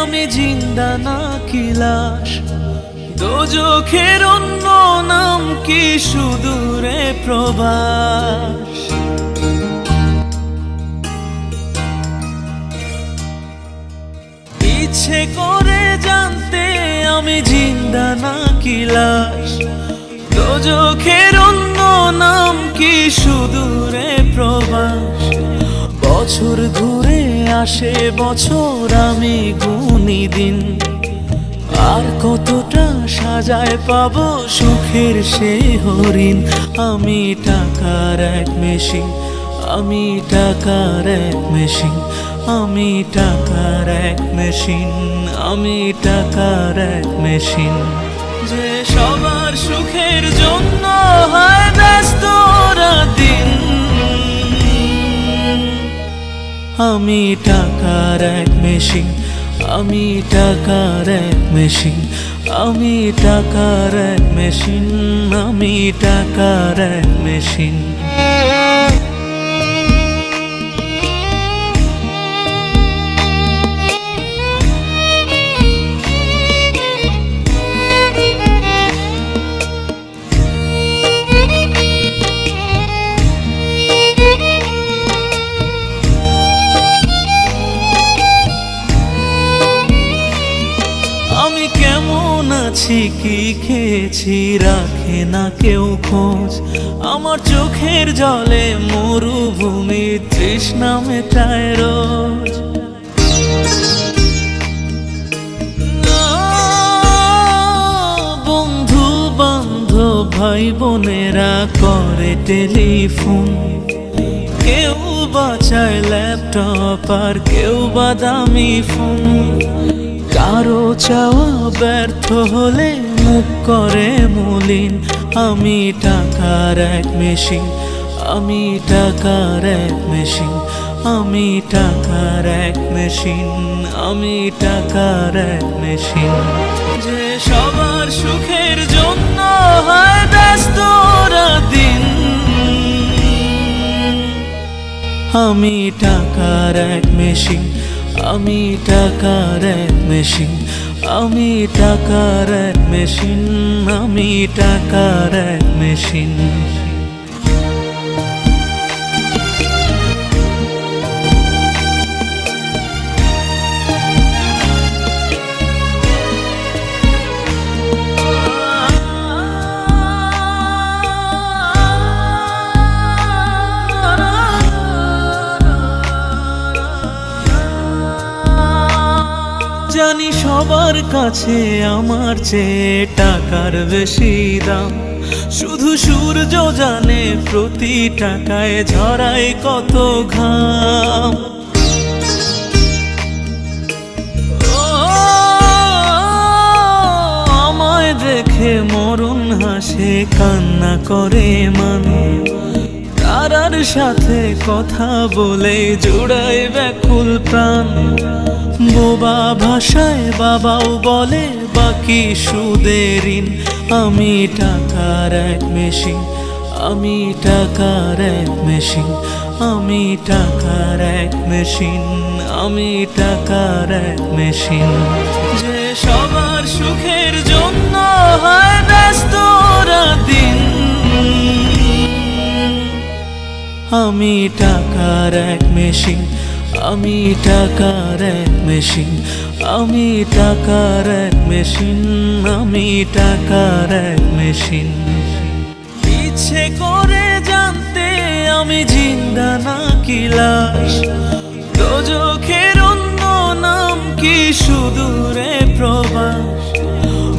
আমি জিন্দা নাকি লাশ? দোজখের অন্য নাম কি সুদূরে প্রবাস? ইচ্ছে করে জানতে আমি জিন্দা নাকি লাশ? দোজখের অন্য নাম কি সুদূরে প্রবাস? বছর ঘুরে আসে বছর, আমি গুনি দিন। আর কতটা সাজায় পাবো সুখের সে হরিণ? আমি টাকার এক মেশিন, আমি টাকার এক মেশিন, আমি টাকার এক মেশিন, আমি টাকার এক মেশিন। যে সবার সুখের জন্য হয় ব্যস্ত দিন। আমি টাকার এক মেশিন, আমি টাকার এক মেশিন, আমি টাকার এক মেশিন, আমি টাকার এক মেশিন। আমি কেমন আছি কি খেয়েছি রাখে না কেউ খোঁজ। আমার চোখের জলে মরুভূমি তৃষ্ণা মেটায় রোজ। বন্ধু বান্ধব ভাই বোনেরা করে টেলিফোন, কেউ বাঁচায় ল্যাপটপ আর কেউ বা দামি ফোন। কারো চাওয়া ব্যর্থ হলে মুখ করে মলিন। আমি টাকার এক মেশিন, আমি টাকার এক মেশিন, আমি টাকার এক মেশিন, আমি টাকার এক মেশিন। যে সবার সুখের জন্য হয় ব্যস্ত দিন। আমি টাকার এক মেশিন, আমি টাকার এক মেশিন, আমি টাকার এক মেশিন, আমি টাকার এক মেশিন। জানি সবার কাছে আমার চেয়ে টাকার বেশি দাম। শুধু সূর্য জানে প্রতি টাকায় ঝরায় কত ঘাম। আমায় দেখে মরণ হাসে কান্না করে মান। তারার সাথে কথা বলে জোড়ায় ব্যাকুল প্রাণ। বোবা ভাষায় বাবাও বলে বাকি সুদের ঋণ। আমি টাকার এক মেশিন, আমি টাকার এক মেশিন, আমি টাকার এক মেশিন, আমি টাকার এক মেশিন। যে সবার সুখের জন্য হয় ব্যস্ত দিন। আমি টাকার এক মেশিন, আমি টাকার এক মেশিন, আমি টাকার এক মেশিন, আমি টাকার এক মেশিন। ইচ্ছে করে জানতে আমি জিন্দা নাকি লাশ? দোজখের অন্য নাম কি সুদূরে প্রবাস?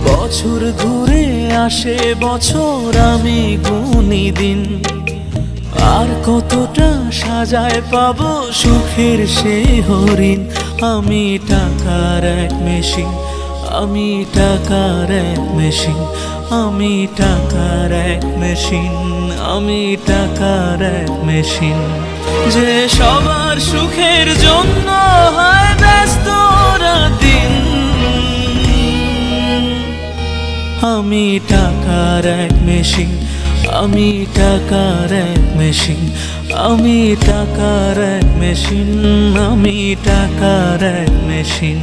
বছর ঘুরে আসে বছর, আমি গুনি দিন। আর কতটা সাজায় পাবো সুখের সে হরিণ? আমি টাকার এক মেশিন, আমি টাকার এক মেশিন, আমি টাকার এক মেশিন, আমি টাকার এক মেশিন। যে সবার সুখের জন্য হয় ব্যস্ত দিন। আমি টাকার এক মেশিন, আমি টাকার এক মেশিন, আমি টাকার এক মেশিন, আমি টাকার এক মেশিন।